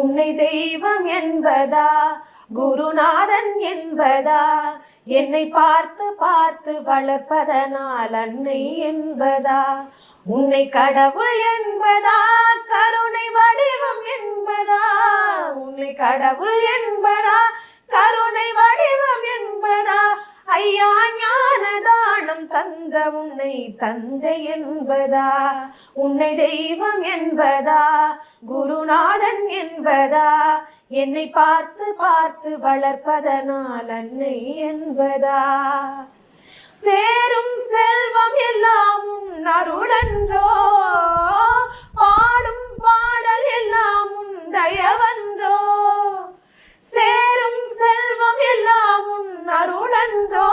உன்னை தெய்வம் என்பதா குருநாதன் என்பதா என்னை பார்த்து பார்த்து வளர்ப்பதனால் அன்னை என்பதா உன்னை கடவுள் என்பதா கருணை வடிவம் என்பதா உன்னை கடவுள் என்பதா கருணை வடிவம் என்பதா ஐயா ஞானதானம் தந்த உன்னை தந்தை என்பதா உன்னை தெய்வம் என்பதா குருநாதன் என்பதா என்னை பார்த்து பார்த்து வளர்ப்பதனால் அன்னை என்பதா சேரும் செல்வம் எல்லாம் உன் அருளன்றோ பாடும் பாடல் எல்லாம் உன் தயவன்றோ சேரும் செல்வம் எல்லாம் உன் அருளன்றோ